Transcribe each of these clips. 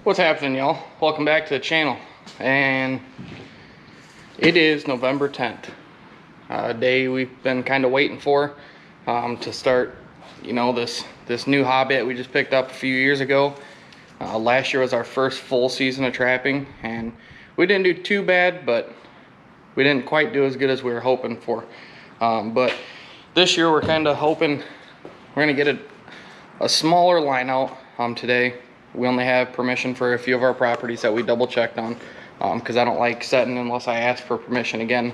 What's happening, y'all? Welcome back to the channel. And it is November 10th, a day we've been kind of waiting for to start, this new hobby that we just picked up a few years ago. Last year was our first full season of trapping, and we didn't do too bad, but we didn't quite do as good as we were hoping for. But this year we're kind of hoping we're gonna get a smaller line out today. We only have permission for a few of our properties that we double checked on, because I don't like setting unless I ask for permission again.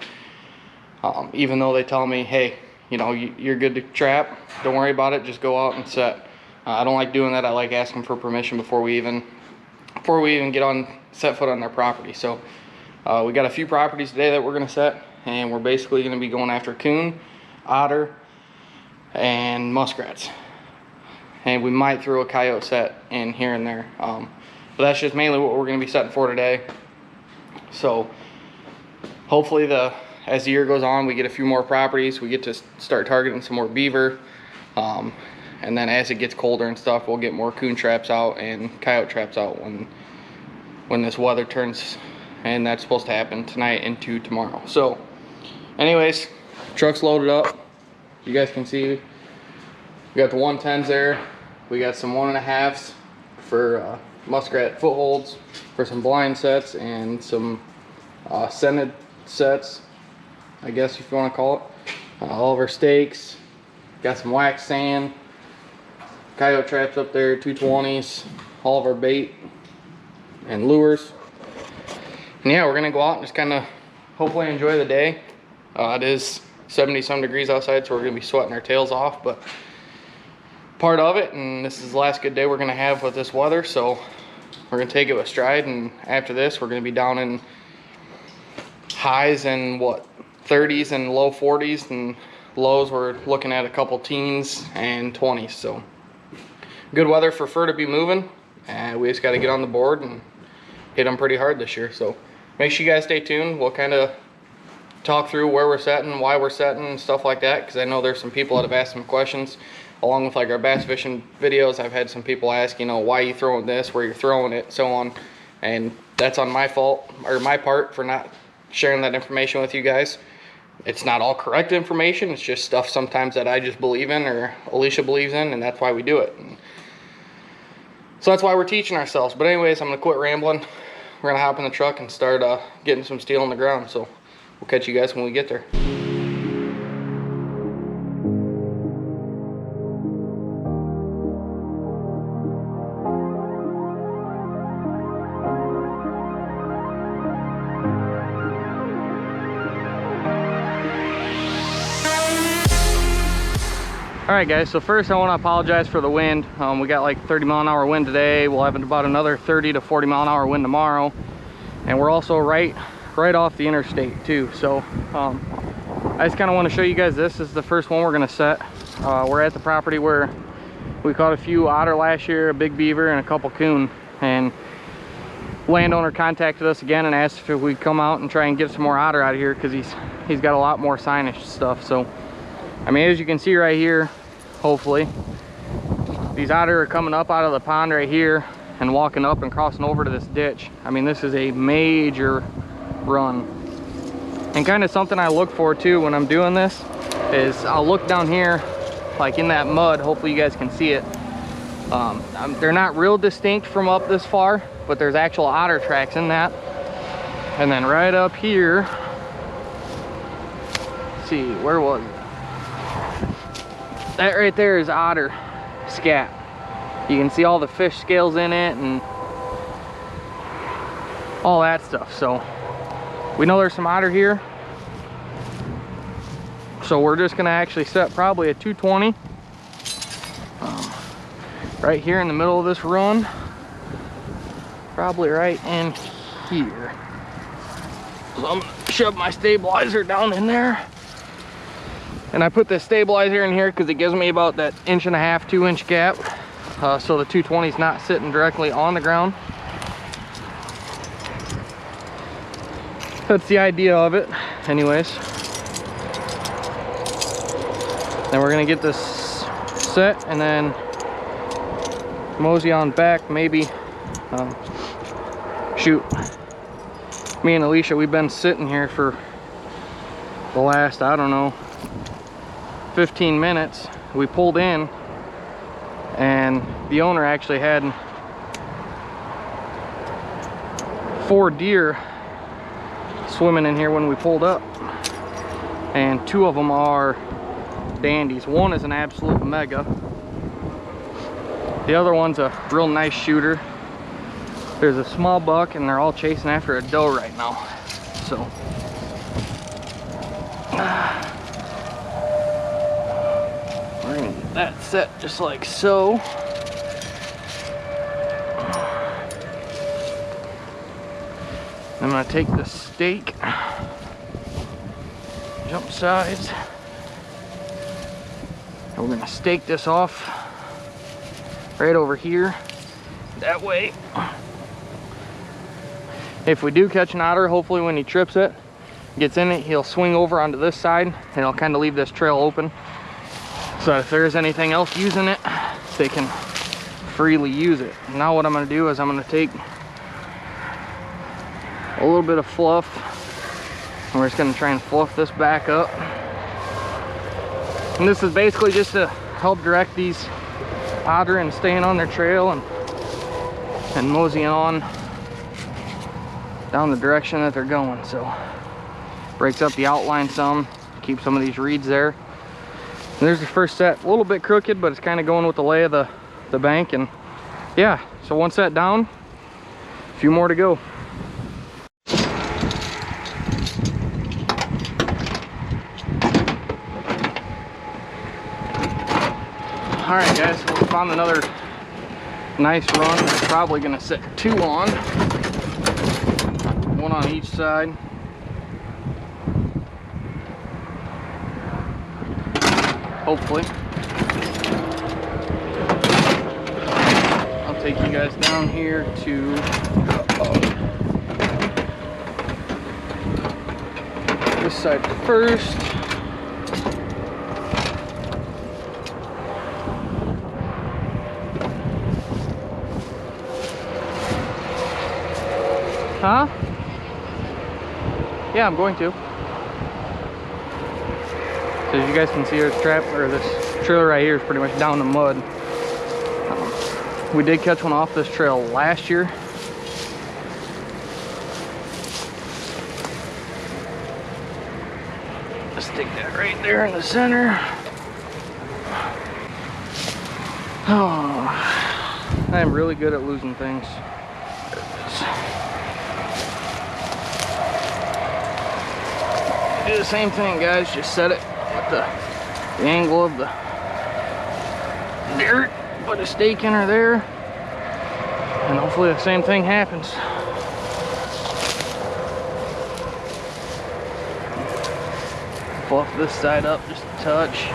Even though they tell me, hey, you're good to trap, don't worry about it, just go out and set. I don't like doing that. I like asking for permission before we even set foot on their property. So we got a few properties today that we're gonna set, and we're basically gonna be going after coon, otter, and muskrats. And we might throw a coyote set in here and there, but that's just mainly what we're going to be setting for today. So hopefully as the year goes on, we get a few more properties, we get to start targeting some more beaver, and then as it gets colder and stuff, we'll get more coon traps out and coyote traps out when this weather turns, and that's supposed to happen tonight into tomorrow. So anyways, truck's loaded up. You guys can see we got the 110s there. We got some 1.5s for muskrat footholds, for some blind sets, and some scented sets, I guess if you want to call it. All of our stakes. Got some wax sand, coyote traps up there, 220s, all of our bait and lures. And yeah, we're gonna go out and just kind of hopefully enjoy the day. It is 70-some degrees outside, so we're gonna be sweating our tails off, but part of it, and this is the last good day we're gonna have with this weather, so we're gonna take it with stride. And after this, we're gonna be down in highs and 30s and low 40s, and lows we're looking at a couple teens and 20s. So good weather for fur to be moving, and we just got to get on the board and hit them pretty hard this year. So make sure you guys stay tuned. We'll kind of talk through where we're setting, why we're setting, and stuff like that, because I know there's some people that have asked some questions along with like our bass fishing videos. I've had some people ask, why are you throwing this, where you're throwing it, so on. And that's on my fault, or my part, for not sharing that information with you guys. It's not all correct information. It's just stuff sometimes that I just believe in, or Alicia believes in, and that's why we do it. And so that's why we're teaching ourselves. But anyways, I'm gonna quit rambling. We're gonna hop in the truck and start getting some steel on the ground. So we'll catch you guys when we get there. Alright guys, so first I want to apologize for the wind. We got like 30-mile-an-hour wind today. We'll have about another 30 to 40-mile-an-hour wind tomorrow. And we're also right off the interstate too. So I just kind of want to show you guys this. This is the first one we're going to set. We're at the property where we caught a few otter last year, a big beaver, and a couple coon. And landowner contacted us again and asked if we'd come out and try and get some more otter out of here, because he's got a lot more signage stuff. So I mean, as you can see right here, hopefully these otter are coming up out of the pond right here and walking up and crossing over to this ditch. I mean, this is a major run. And kind of something I look for too when I'm doing this is I'll look down here, like in that mud. Hopefully you guys can see it. They're not real distinct from up this far, but there's actual otter tracks in that. And then right up here, let's see, where was it? That right there is otter scat. You can see all the fish scales in it and all that stuff. So we know there's some otter here. So we're just gonna actually set probably a 220 right here in the middle of this run. Probably right in here. So I'm gonna shove my stabilizer down in there. And I put this stabilizer in here because it gives me about that 1.5 to 2-inch gap, so the 220 is not sitting directly on the ground. That's the idea of it. Anyways, then we're gonna get this set and then mosey on back, maybe Shoot, me and Alicia, we've been sitting here for the last, I don't know, 15 minutes. We pulled in and the owner actually had 4 deer swimming in here when we pulled up, and 2 of them are dandies. One is an absolute mega. The other one's a real nice shooter. There's a small buck, and they're all chasing after a doe right now. So we're gonna get that set just like so. I'm gonna take the stake, jump sides, and we're gonna stake this off right over here. That way, if we do catch an otter, hopefully when he trips it, gets in it, he'll swing over onto this side and it'll kind of leave this trail open, so that if there's anything else using it, they can freely use it. Now what I'm gonna do is I'm gonna take a little bit of fluff, and we're just gonna try and fluff this back up. And this is basically just to help direct these otter and staying on their trail and moseying on down the direction that they're going. So breaks up the outline some, keep some of these reeds there. And there's the first set, a little bit crooked, but it's kind of going with the lay of the bank. And yeah, so one set down, a few more to go. All right, guys, so we found another nice run. We're probably gonna set 2 on, 1 on each side. Hopefully. I'll take you guys down here to this side first. Huh? Yeah, I'm going to. So as you guys can see, this trap, or this trailer right here, is pretty much down in the mud. We did catch one off this trail last year. Stick that right there in the center. Oh, I am really good at losing things. Do the same thing, guys. Just set it with the angle of the dirt. Put a stake in her there, and hopefully the same thing happens. Fluff this side up just a touch.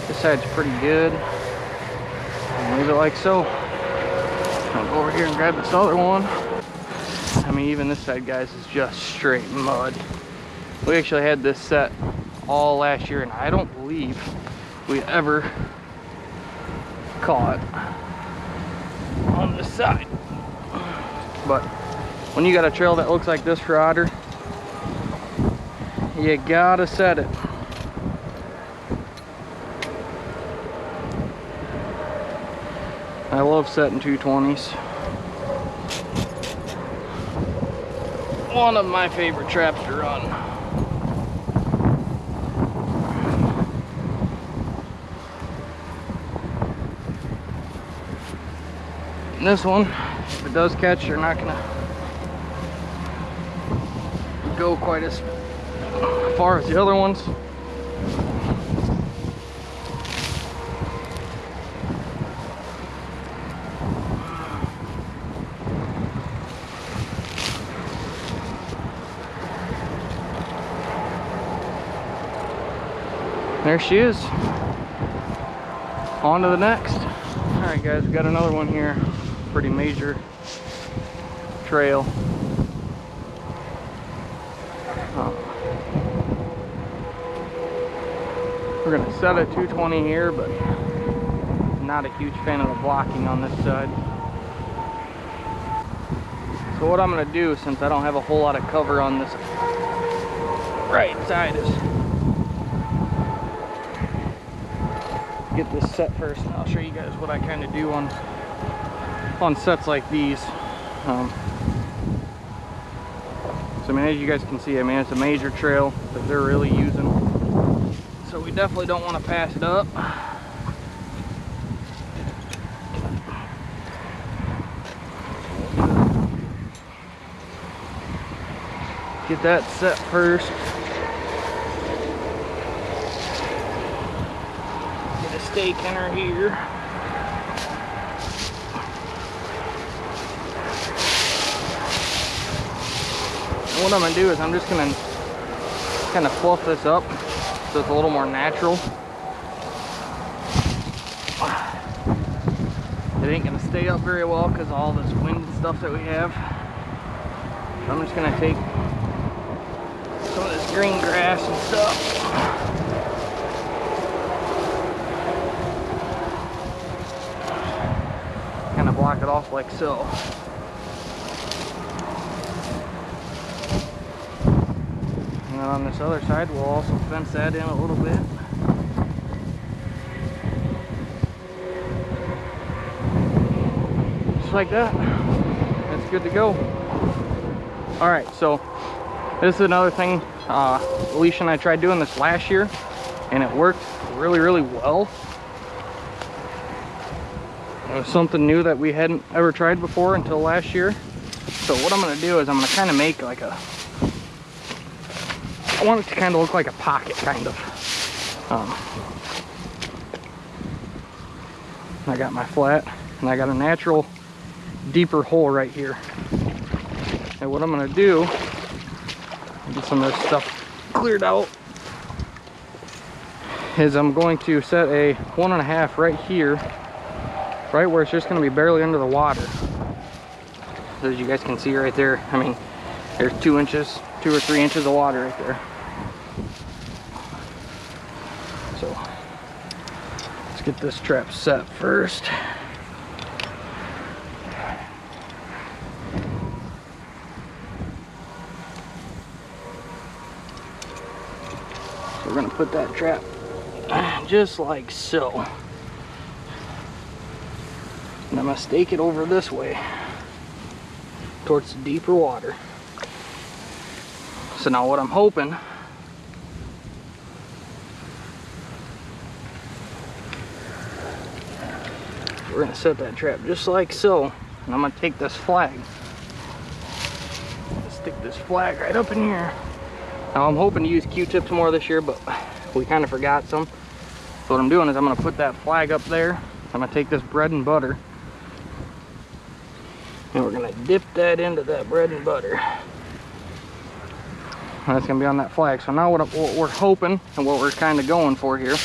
This side's pretty good. And leave it like so. I'll go over here and grab this other one. I mean, even this side, guys, is just straight mud. We actually had this set all last year, and I don't believe we ever caught on this side. But when you got a trail that looks like this for otter, you gotta set it. I love setting 220s. One of my favorite traps to run. And this one, if it does catch, you're not gonna go quite as far as the other ones. There she is. On to the next. All right, guys, we got another one here. Pretty major trail. We're gonna set a 220 here, but not a huge fan of the blocking on this side. So what I'm gonna do, since I don't have a whole lot of cover on this right side, is get this set first, and I'll show you guys what I kind of do on sets like these. So I mean, as you guys can see, I mean, it's a major trail that they're really using, so we definitely don't want to pass it up. Get that set first. Get a stake in her here. And what I'm gonna do is I'm just gonna kind of fluff this up so it's a little more natural. It ain't gonna stay up very well because of all this wind and stuff that we have. So I'm just gonna take some of this green grass and stuff. Kind of block it off like so. And then on this other side, we'll also fence that in a little bit. Just like that. That's good to go. All right, so this is another thing. Alicia and I tried doing this last year, and it worked really, really well. It was something new that we hadn't ever tried before until last year. So what I'm gonna do is I'm gonna kind of make like a, I want it to kind of look like a pocket, kind of. I got my flat, and I got a natural deeper hole right here. And what I'm gonna do, get some of this stuff cleared out, is I'm going to set a 1.5 right here, right where it's just going to be barely under the water. So as you guys can see right there, I mean, there's 2 or 3 inches of water right there. So let's get this trap set first. We're gonna put that trap just like so. And I'm gonna stake it over this way towards the deeper water. So now what I'm hoping, we're gonna set that trap just like so, and I'm gonna take this flag, stick this flag right up in here. Now I'm hoping to use Q-tips more this year, but we kind of forgot some. So what I'm doing is I'm gonna put that flag up there. I'm gonna take this bread and butter, and we're gonna dip that into that bread and butter. And that's gonna be on that flag. So now what we're hoping, and what we're kind of going for here,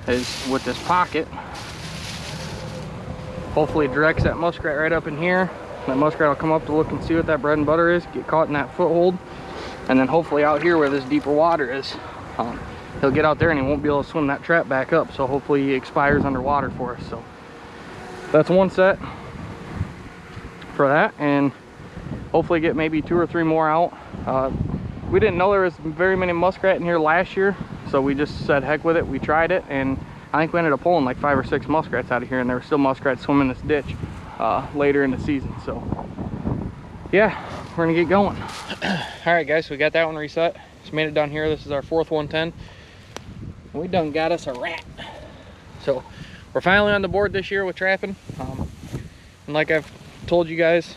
is with this pocket, hopefully it directs that muskrat right up in here. That muskrat will come up to look and see what that bread and butter is, get caught in that foothold. And then hopefully out here where this deeper water is, he'll get out there and he won't be able to swim that trap back up. So hopefully he expires underwater for us. So that's one set for that, and hopefully get maybe 2 or 3 more out. We didn't know there was very many muskrat in here last year, so we just said heck with it. We tried it, and I think we ended up pulling like 5 or 6 muskrats out of here, and there were still muskrats swimming this ditch later in the season. So yeah, we're gonna get going. All right guys, so we got that one reset. Just made it down here. This is our 4th 110. We done got us a rat. So we're finally on the board this year with trapping. And like I've told you guys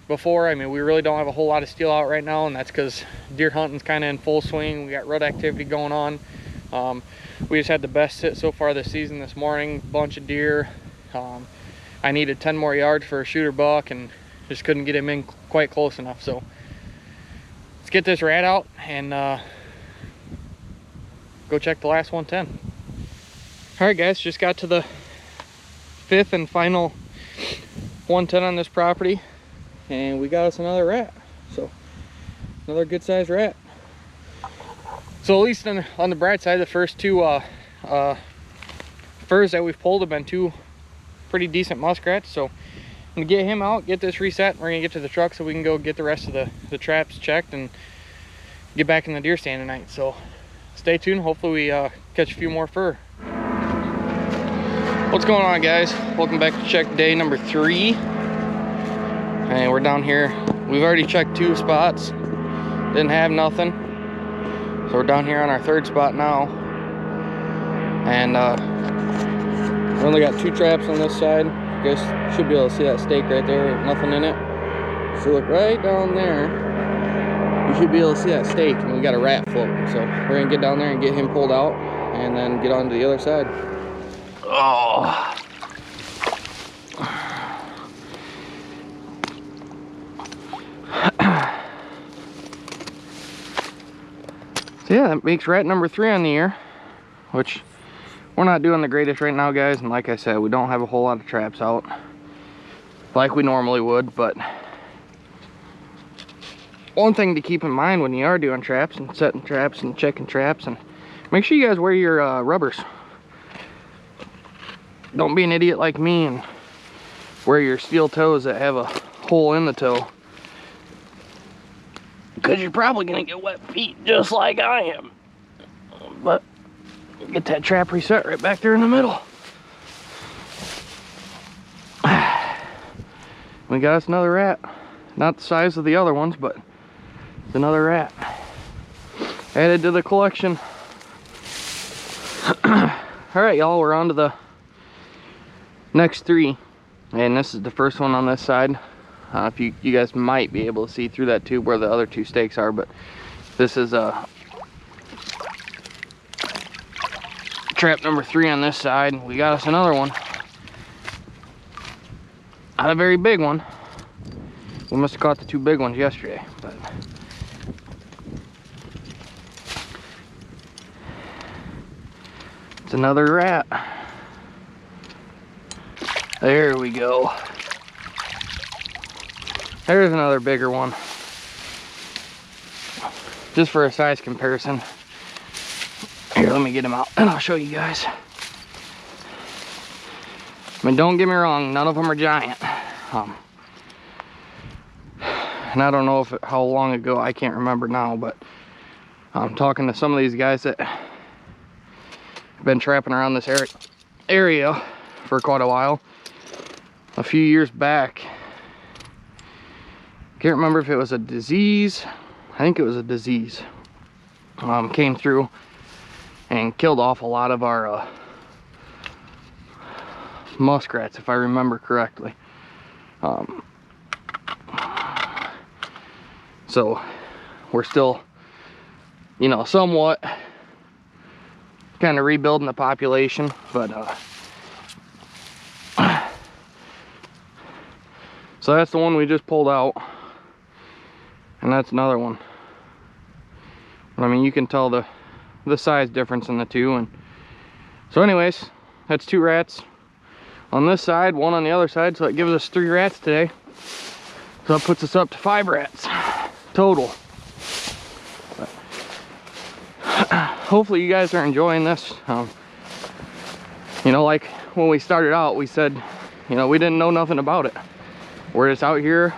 before, I mean, we really don't have a whole lot of steel out right now, and that's because deer hunting's kind of in full swing. We got rut activity going on. We just had the best sit so far this season this morning. Bunch of deer. I needed 10 more yards for a shooter buck and just couldn't get him in quite close enough. So let's get this rat out and go check the last 110. All right guys, just got to the 5th and final 110 on this property, and we got us another rat. So another good sized rat. So at least on the bright side, the first 2 furs that we've pulled have been 2 pretty decent muskrats. So gonna get him out, get this reset. We're gonna get to the truck so we can go get the rest of the traps checked and get back in the deer stand tonight. So stay tuned. Hopefully we catch a few more fur. What's going on, guys? Welcome back to check day number 3. And we're down here. We've already checked 2 spots. Didn't have nothing. So we're down here on our 3rd spot now. And we only got 2 traps on this side. You guys should be able to see that stake right there. Nothing in it. So look right down there. You should be able to see that stake. And we got a rat floating. So we're going to get down there and get him pulled out. And then get on to the other side. Oh. So yeah, that makes rat number 3 on the year, which we're not doing the greatest right now, guys. And like I said, we don't have a whole lot of traps out like we normally would. But one thing to keep in mind when you are doing traps and setting traps and checking traps, and make sure you guys wear your rubbers. Don't be an idiot like me and wear your steel toes that have a hole in the toe, because you're probably gonna get wet feet just like I am. But get that trap reset right back there in the middle. We got us another rat. Not the size of the other ones, but it's another rat added to the collection. All right, y'all, we're on to the next 3, and this is the first one on this side. If you guys might be able to see through that tube where the other 2 stakes are, but this is trap number 3 on this side. We got us another one. Not a very big one. We must have caught the 2 big ones yesterday, but it's another rat. There we go. There's another bigger one. Just for a size comparison. Here, let me get him out and I'll show you guys. I mean, don't get me wrong, none of them are giant. And I don't know how long ago, I can't remember now, but I'm talking to some of these guys that have been trapping around this area for quite a while. A few years back, can't remember if it was a disease. I think it was a disease. Came through and killed off a lot of our muskrats, if I remember correctly. So we're still, you know, somewhat kind of rebuilding the population, but so that's the one we just pulled out, and that's another one. But I mean, you can tell the size difference in the 2. And so anyways, that's 2 rats on this side, 1 on the other side, so that gives us 3 rats today. So that puts us up to 5 rats total. But hopefully you guys are enjoying this. You know, like when we started out, we said, you know, we didn't know nothing about it. We're just out here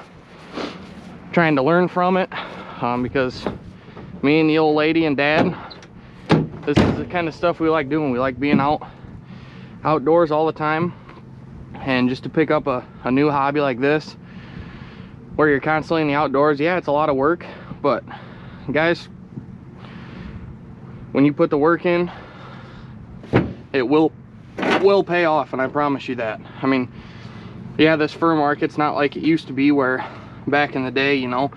trying to learn from it, because me and the old lady and dad, this is the kind of stuff we like doing. We like being outdoors all the time, and just to pick up a new hobby like this where you're constantly in the outdoors, yeah, it's a lot of work, but guys, when you put the work in, it will pay off, and I promise you that. I mean, yeah, this fur market's not like it used to be, where back in the day, you know,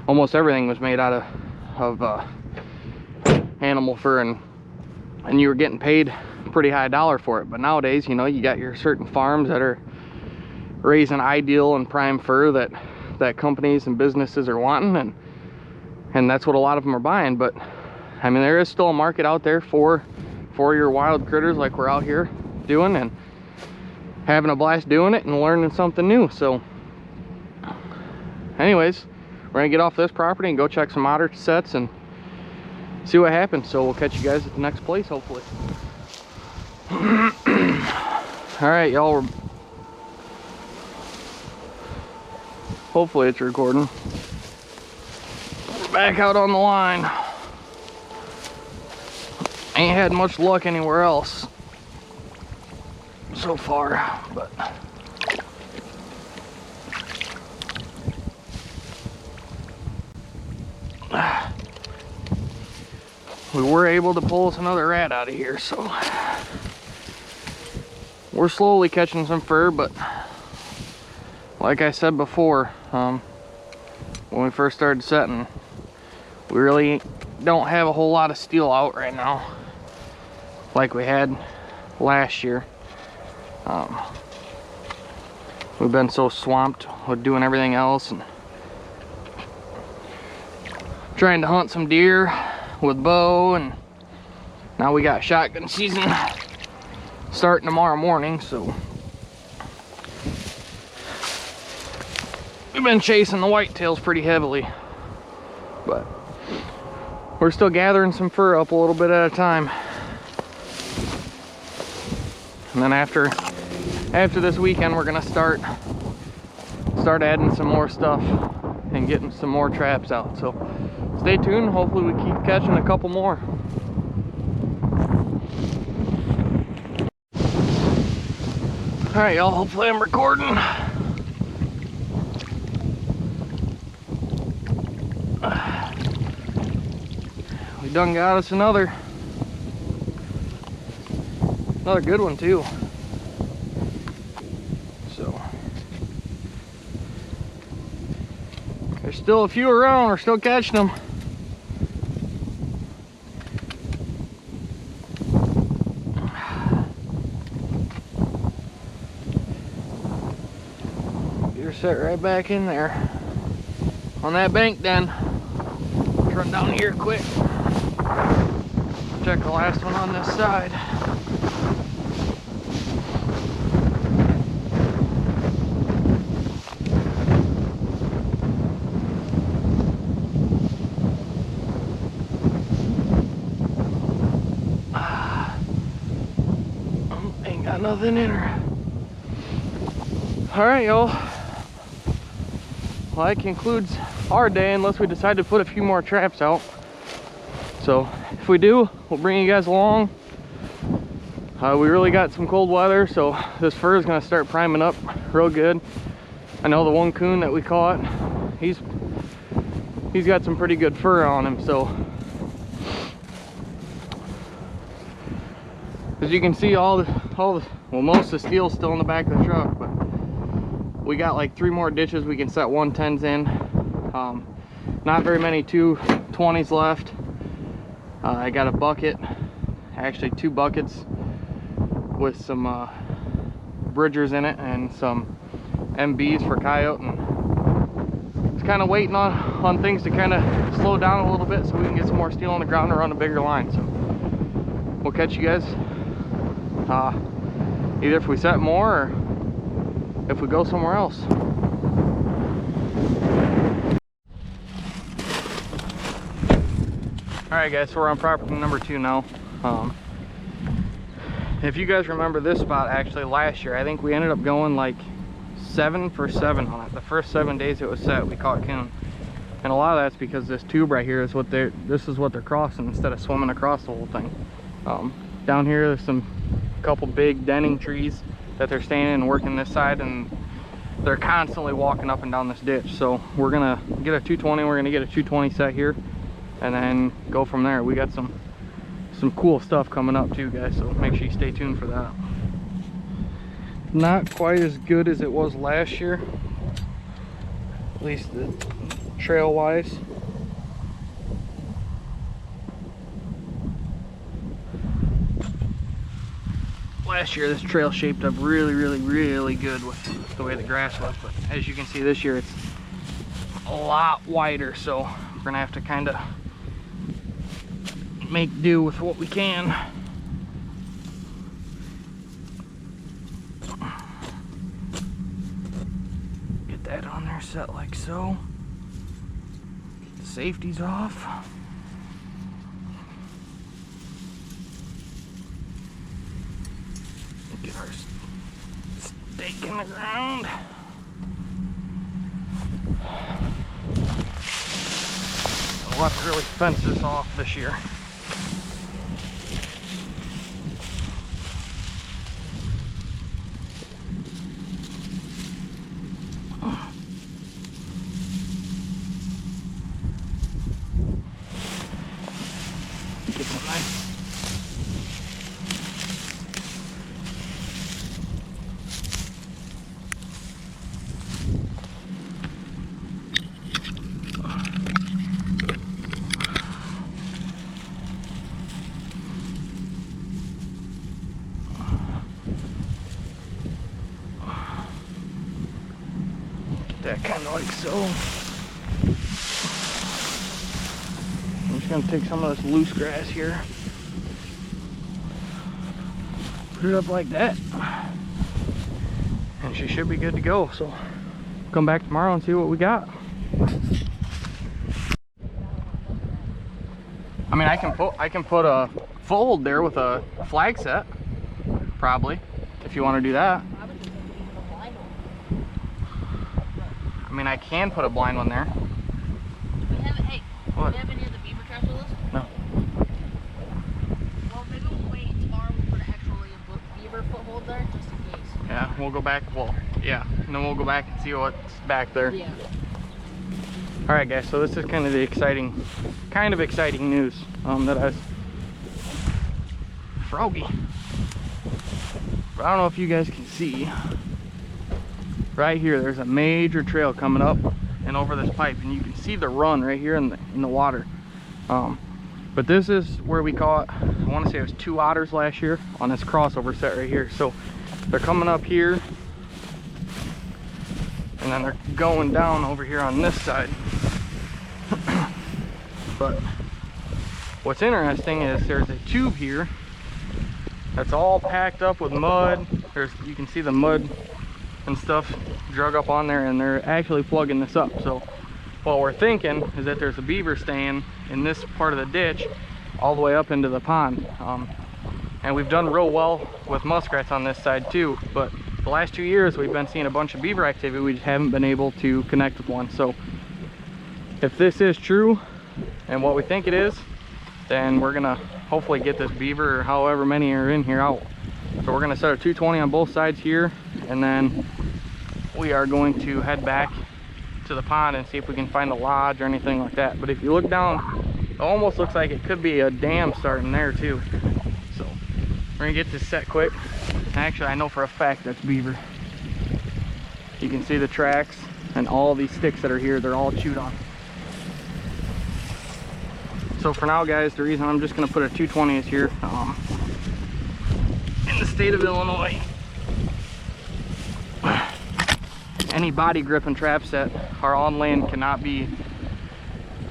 almost everything was made out of animal fur, and you were getting paid pretty high dollar for it. But nowadays, you know, you got your certain farms that are raising ideal and prime fur that companies and businesses are wanting, and that's what a lot of them are buying. But I mean, there is still a market out there for your wild critters like we're out here doing, and having a blast doing it and learning something new. So anyways, we're gonna get off this property and go check some otter sets and see what happens. So we'll catch you guys at the next place, hopefully. All right, y'all, Hopefully it's recording. We're back out on the line. Ain't had much luck anywhere else so far, but we were able to pull us another rat out of here, so we're slowly catching some fur. But like I said before, when we first started setting, we really don't have a whole lot of steel out right now like we had last year. We've been so swamped with doing everything else and trying to hunt some deer with bow, and now we got shotgun season starting tomorrow morning, so we've been chasing the whitetails pretty heavily, but we're still gathering some fur up a little bit at a time. And then after this weekend, we're gonna start adding some more stuff and getting some more traps out. So stay tuned. Hopefully we keep catching a couple more. All right, y'all. Hopefully I'm recording. We done got us another good one too. So there's still a few around. We're still catching them. You're set right back in there on that bank. Then let's run down here quick. Check the last one on this side. Ain't got nothing in her. All right, y'all. Well, that concludes our day, unless we decide to put a few more traps out. So if we do, we'll bring you guys along. We really got some cold weather, so this fur is gonna start priming up real good. I know the one coon that we caught, he's got some pretty good fur on him. So as you can see, well, most of the steel's still in the back of the truck, but we got like 3 more ditches we can set 110s in. Not very many 220s left. I got a bucket, actually 2 buckets with some Bridgers in it and some MBs for coyote, and it's kind of waiting on things to kind of slow down a little bit so we can get some more steel on the ground and run a bigger line. So we'll catch you guys either if we set more or if we go somewhere else. Alright guys, so we're on property number 2 now. If you guys remember this spot, actually last year, I think we ended up going like 7 for 7 on it. The first 7 days it was set, we caught coon. And a lot of that's because this tube right here is this is what they're crossing instead of swimming across the whole thing. Down here there's some couple big denning trees that they're standing and working this side, and they're constantly walking up and down this ditch. So we're gonna get a 220, we're gonna get a 220 set here and then go from there. We got some cool stuff coming up too, guys, so make sure you stay tuned for that. Not quite as good as it was last year, at least the trail wise. Last year this trail shaped up really good with the way the grass was, but as you can see this year it's a lot wider, so we're gonna have to kind of make do with what we can. Get that on there set like so. Get the safeties off. Get our stake in the ground. We'll have to really fence this off this year. Get some nice. That kind of like so. I'm just gonna take some of this loose grass here, put it up like that, and she should be good to go. So come back tomorrow and see what we got. I mean, I can put a fold there with a flag set, probably, if you want to do that. I mean, I can put a blind one there. Do we have, hey, what? Do we have any of the beaver traps with us? No. Well, maybe we'll wait tomorrow. We'll put actually a beaver foothold there just in case. Yeah, we'll go back. Well, yeah, and then we'll go back and see what's back there. Yeah. All right, guys. So this is kind of the exciting news that I was froggy. But I don't know if you guys can see. Right here, there's a major trail coming up and over this pipe, and you can see the run right here in the water. But this is where we caught, I want to say it was 2 otters last year on this crossover set right here. So they're coming up here, and then they're going down over here on this side. But what's interesting is there's a tube here that's all packed up with mud. You can see the mud and stuff drug up on there, and they're actually plugging this up. So what we're thinking is that there's a beaver staying in this part of the ditch all the way up into the pond. And we've done real well with muskrats on this side too, but the last 2 years we've been seeing a bunch of beaver activity. We just haven't been able to connect with one. So if this is true and what we think it is, then we're gonna hopefully get this beaver, or however many are in here, out. So we're gonna set a 220 on both sides here, and then we are going to head back to the pond and see if we can find a lodge or anything like that. But if you look down, it almost looks like it could be a dam starting there too. So we're gonna get this set quick. Actually, I know for a fact that's beaver. You can see the tracks, and all these sticks that are here, they're all chewed on. So for now, guys, the reason I'm just gonna put a 220 is here. In the state of Illinois, any body grip and trap set are on land cannot be,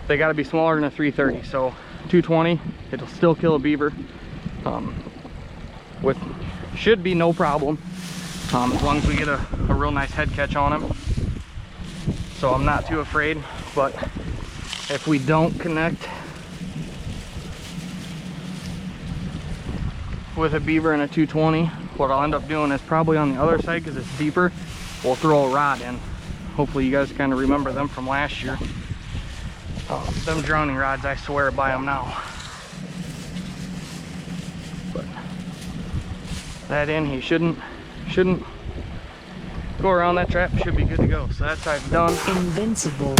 they got to be smaller than a 330. So 220, it'll still kill a beaver with should be no problem, as long as we get a real nice head catch on him. So I'm not too afraid. But if we don't connect with a beaver and a 220, what I'll end up doing is probably on the other side, because it's deeper, we'll throw a rod in. Hopefully you guys kind of remember them from last year. Them drowning rods, I swear by them now. But that in, he shouldn't go around that trap. Should be good to go. So that side's done. Invincible.